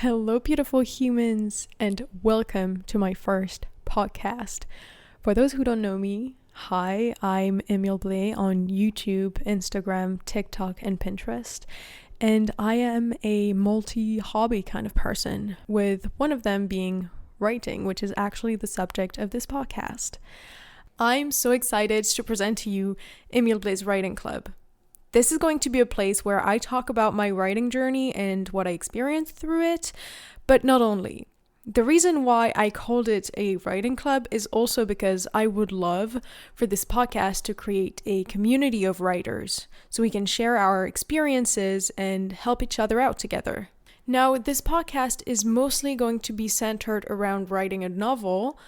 Hello, beautiful humans, and welcome to my first podcast. For those who don't know me, hi, I'm Emil on YouTube, Instagram, TikTok, and Pinterest. And I am a multi-hobby kind of person, with one of them being writing, which is actually the subject of this podcast. I'm so excited to present to you Emil's Writing Club. This is going to be a place where I talk about my writing journey and what I experienced through it, but not only. The reason why I called it a writing club is also because I would love for this podcast to create a community of writers so we can share our experiences and help each other out together. Now, this podcast is mostly going to be centered around writing a novel,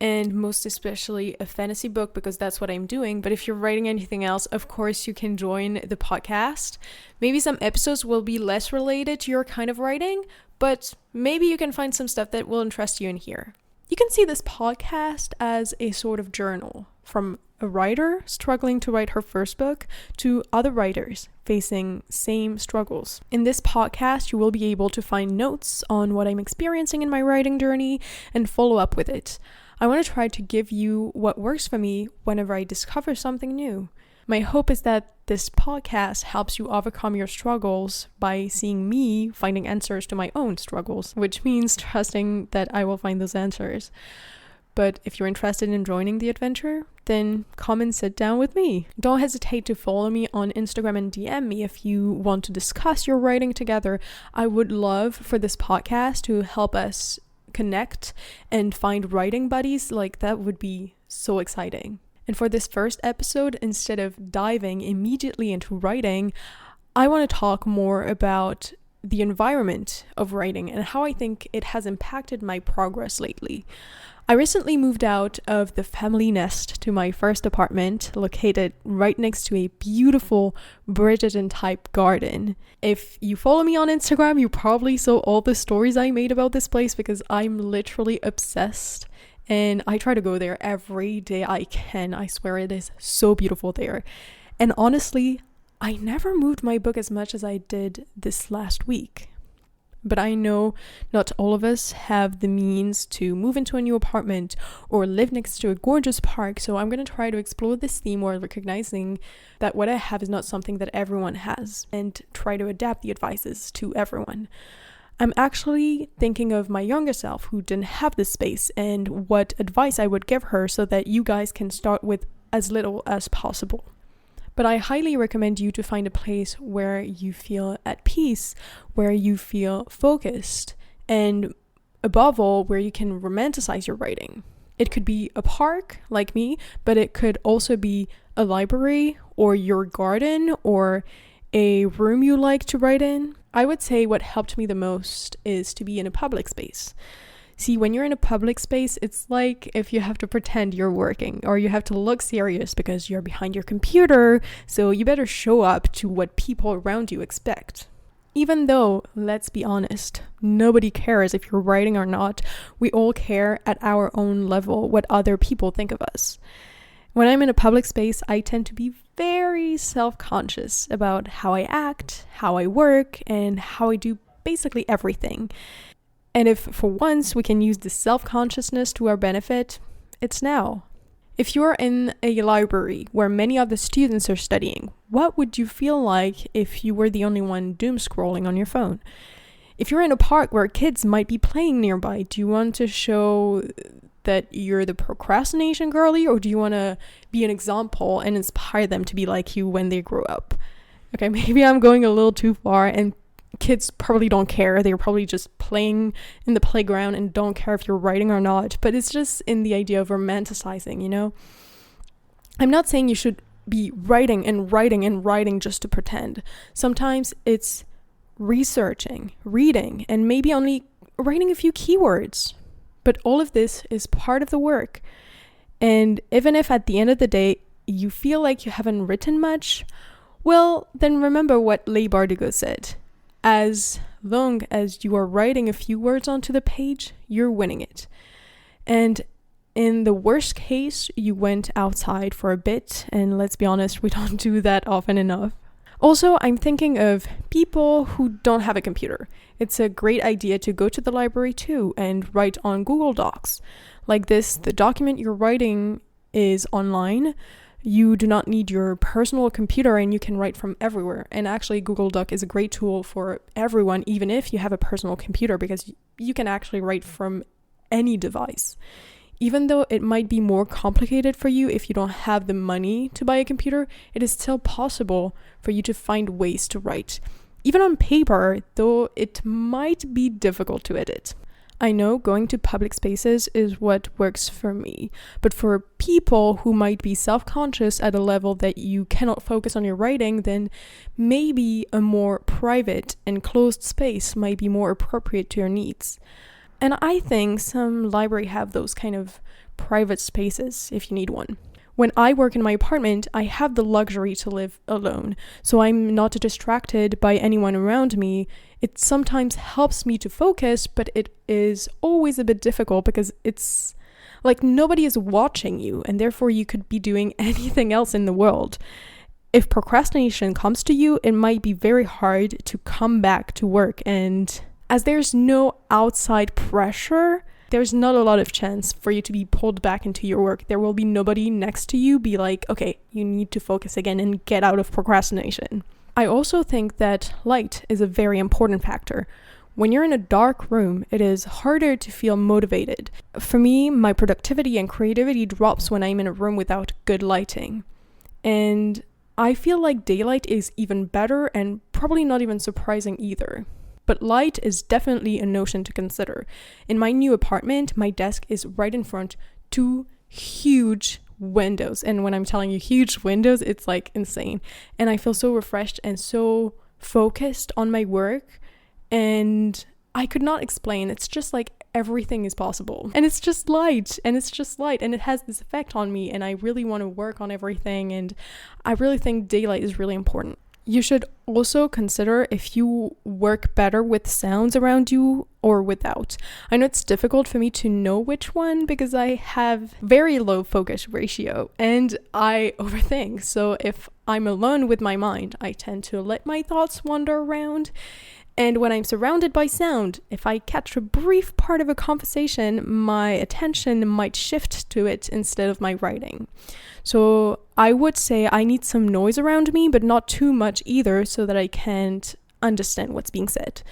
and most especially a fantasy book, because that's what I'm doing. But if you're writing anything else, of course you can join the podcast. Maybe some episodes will be less related to your kind of writing, but maybe you can find some stuff that will interest you in here. You can see this podcast as a sort of journal from a writer struggling to write her first book to other writers facing same struggles. In this podcast, you will be able to find notes on what I'm experiencing in my writing journey and follow up with it. I want to try to give you what works for me whenever I discover something new. My hope is that this podcast helps you overcome your struggles by seeing me finding answers to my own struggles, which means trusting that I will find those answers. But if you're interested in joining the adventure, then come and sit down with me. Don't hesitate to follow me on Instagram and DM me if you want to discuss your writing together. I would love for this podcast to help us connect and find writing buddies. Like, that would be so exciting. And for this first episode, instead of diving immediately into writing, I want to talk more about the environment of writing and how I think it has impacted my progress lately. I recently moved out of the family nest to my first apartment, located right next to a beautiful Bridgerton type garden. If you follow me on Instagram, you probably saw all the stories I made about this place because I'm literally obsessed. And I try to go there every day I can. I swear it is so beautiful there. And honestly, I never moved my book as much as I did this last week. But I know not all of us have the means to move into a new apartment or live next to a gorgeous park. So I'm going to try to explore this theme while recognizing that what I have is not something that everyone has, and try to adapt the advices to everyone. I'm actually thinking of my younger self who didn't have this space and what advice I would give her so that you guys can start with as little as possible. But I highly recommend you to find a place where you feel at peace, where you feel focused, and above all, where you can romanticize your writing. It could be a park, like me, but it could also be a library or your garden or a room you like to write in. I would say what helped me the most is to be in a public space. See, when you're in a public space, it's like if you have to pretend you're working or you have to look serious because you're behind your computer, so you better show up to what people around you expect. Even though, let's be honest, nobody cares if you're writing or not, we all care at our own level what other people think of us. When I'm in a public space, I tend to be very self-conscious about how I act, how I work, and how I do basically everything. And if for once we can use this self-consciousness to our benefit, it's now. If you're in a library where many other students are studying, what would you feel like if you were the only one doom scrolling on your phone? If you're in a park where kids might be playing nearby, do you want to show that you're the procrastination girly, or do you want to be an example and inspire them to be like you when they grow up? Okay, maybe I'm going a little too far, and kids probably don't care. They're probably just playing in the playground and don't care if you're writing or not. But it's just in the idea of romanticizing, you know? I'm not saying you should be writing and writing and writing just to pretend. Sometimes it's researching, reading, and maybe only writing a few keywords. But all of this is part of the work. And even if at the end of the day you feel like you haven't written much, well, then remember what Leigh Bardugo said. As long as you are writing a few words onto the page, you're winning it. And in the worst case, you went outside for a bit, and let's be honest, we don't do that often enough. Also, I'm thinking of people who don't have a computer. It's a great idea to go to the library too and write on Google Docs. Like this, the document you're writing is online. You do not need your personal computer and you can write from everywhere. And actually, Google Doc is a great tool for everyone, even if you have a personal computer, because you can actually write from any device. Even though it might be more complicated for you if you don't have the money to buy a computer, it is still possible for you to find ways to write. Even on paper, though it might be difficult to edit. I know going to public spaces is what works for me, but for people who might be self-conscious at a level that you cannot focus on your writing, then maybe a more private and closed space might be more appropriate to your needs. And I think some libraries have those kind of private spaces if you need one. When I work in my apartment, I have the luxury to live alone, so I'm not distracted by anyone around me. It sometimes helps me to focus, but it is always a bit difficult because it's like nobody is watching you, and therefore you could be doing anything else in the world. If procrastination comes to you, it might be very hard to come back to work, and as there's no outside pressure, there's not a lot of chance for you to be pulled back into your work. There will be nobody next to you be like, okay, you need to focus again and get out of procrastination. I also think that light is a very important factor. When you're in a dark room, it is harder to feel motivated. For me, my productivity and creativity drops when I'm in a room without good lighting. And I feel like daylight is even better and probably not even surprising either. But light is definitely a notion to consider. In my new apartment, my desk is right in front two huge windows. And when I'm telling you huge windows, it's like insane. And I feel so refreshed and so focused on my work. And I could not explain. It's just like everything is possible. And it's just light. And it has this effect on me. And I really want to work on everything. And I really think daylight is really important. You should also consider if you work better with sounds around you or without. I know it's difficult for me to know which one because I have very low focus ratio and I overthink. So if I'm alone with my mind, I tend to let my thoughts wander around. And when I'm surrounded by sound, if I catch a brief part of a conversation, my attention might shift to it instead of my writing. So I would say I need some noise around me, but not too much either, so that I can't understand what's being said,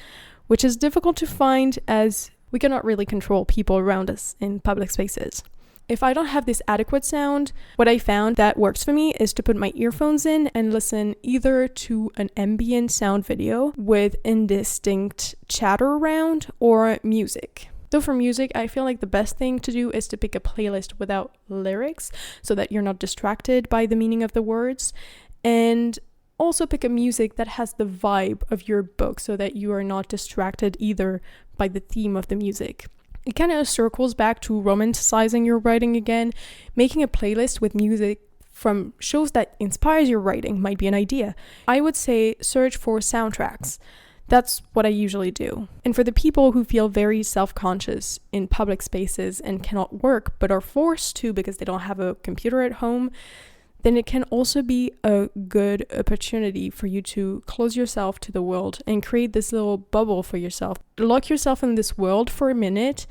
which is difficult to find as we cannot really control people around us in public spaces. If I don't have this adequate sound, what I found that works for me is to put my earphones in and listen either to an ambient sound video with indistinct chatter around or music. So for music, I feel like the best thing to do is to pick a playlist without lyrics so that you're not distracted by the meaning of the words. And also pick a music that has the vibe of your book so that you are not distracted either by the theme of the music. It kind of circles back to romanticizing your writing again. Making a playlist with music from shows that inspires your writing might be an idea. I would say search for soundtracks. That's what I usually do. And for the people who feel very self-conscious in public spaces and cannot work but are forced to because they don't have a computer at home, then it can also be a good opportunity for you to close yourself to the world and create this little bubble for yourself. Lock yourself in this world for a minute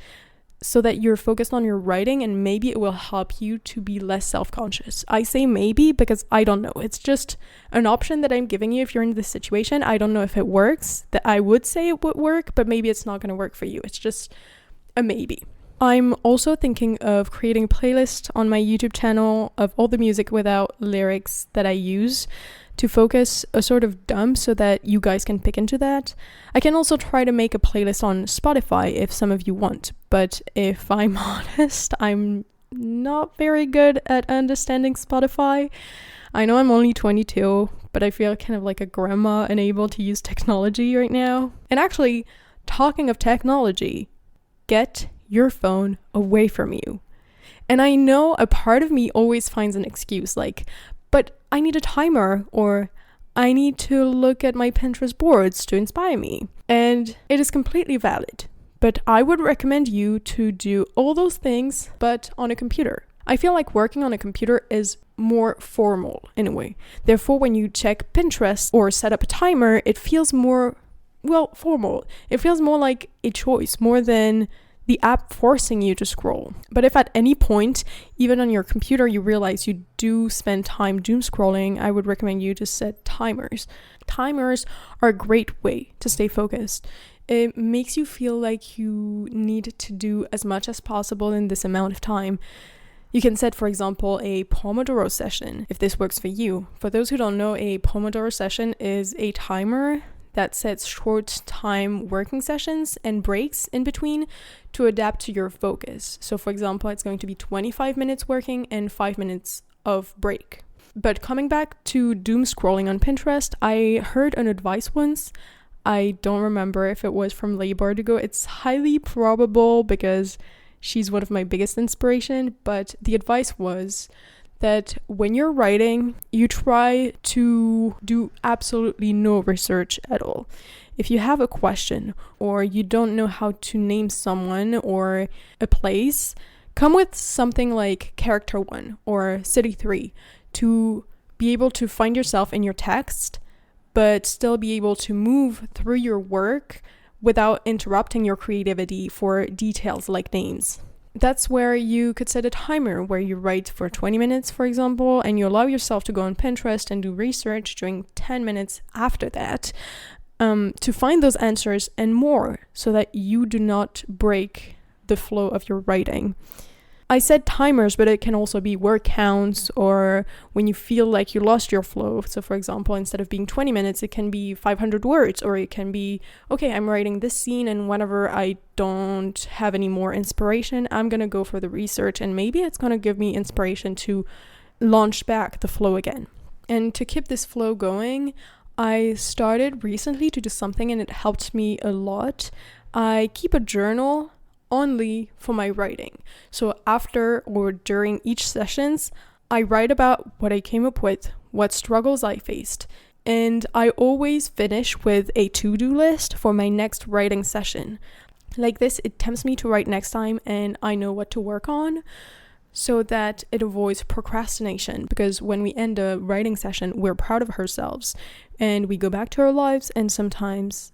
so that you're focused on your writing, and maybe it will help you to be less self-conscious. I say maybe because I don't know. It's just an option that I'm giving you if you're in this situation. I don't know if it works. That I would say it would work, but maybe it's not going to work for you. It's just a maybe. I'm also thinking of creating a playlist on my YouTube channel of all the music without lyrics that I use to focus a sort of dump so that you guys can pick into that. I can also try to make a playlist on Spotify if some of you want, but if I'm honest, I'm not very good at understanding Spotify. I know I'm only 22, but I feel kind of like a grandma unable to use technology right now. And actually, talking of technology, get your phone away from you. And I know a part of me always finds an excuse like, but I need a timer, or I need to look at my Pinterest boards to inspire me. And it is completely valid. But I would recommend you to do all those things, but on a computer. I feel like working on a computer is more formal in a way. Therefore, when you check Pinterest or set up a timer, it feels more, well, formal. It feels more like a choice, more than the app forcing you to scroll. But if at any point, even on your computer, you realize you do spend time doom scrolling, I would recommend you to set timers. Timers are a great way to stay focused. It makes you feel like you need to do as much as possible in this amount of time. You can set, for example, a Pomodoro session, if this works for you. For those who don't know, a Pomodoro session is a timer that sets short time working sessions and breaks in between to adapt to your focus. So for example, it's going to be 25 minutes working and 5 minutes of break. But coming back to doom scrolling on Pinterest, I heard an advice once. I don't remember if it was from Leigh Bardugo. It's highly probable because she's one of my biggest inspiration, but the advice was that when you're writing, you try to do absolutely no research at all. If you have a question or you don't know how to name someone or a place, come with something like character 1 or city 3 to be able to find yourself in your text, but still be able to move through your work without interrupting your creativity for details like names. That's where you could set a timer where you write for 20 minutes, for example, and you allow yourself to go on Pinterest and do research during 10 minutes after that to find those answers and more so that you do not break the flow of your writing. I said timers, but it can also be word counts or when you feel like you lost your flow. So for example, instead of being 20 minutes, it can be 500 words, or it can be, okay, I'm writing this scene and whenever I don't have any more inspiration, I'm going to go for the research and maybe it's going to give me inspiration to launch back the flow again. And to keep this flow going, I started recently to do something and it helped me a lot. I keep a journal only for my writing. So after or during each sessions, I write about what I came up with, what struggles I faced, and I always finish with a to-do list for my next writing session. Like this, it tempts me to write next time and I know what to work on so that it avoids procrastination, because when we end a writing session, we're proud of ourselves and we go back to our lives, and sometimes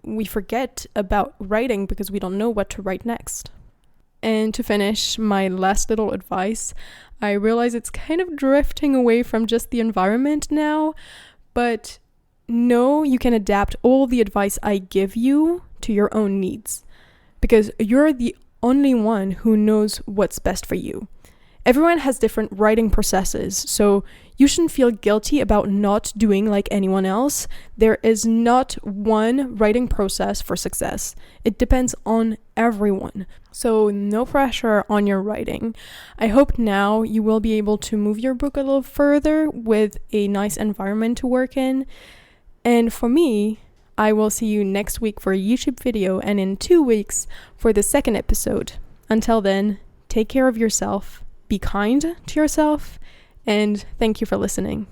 we forget about writing because we don't know what to write next. And to finish, my last little advice, I realize it's kind of drifting away from just the environment now, but know you can adapt all the advice I give you to your own needs, because you're the only one who knows what's best for you. Everyone has different writing processes, so you shouldn't feel guilty about not doing like anyone else. There is not one writing process for success. It depends on everyone. So no pressure on your writing. I hope now you will be able to move your book a little further with a nice environment to work in. And for me, I will see you next week for a YouTube video and in 2 weeks for the second episode. Until then, take care of yourself. Be kind to yourself, and thank you for listening.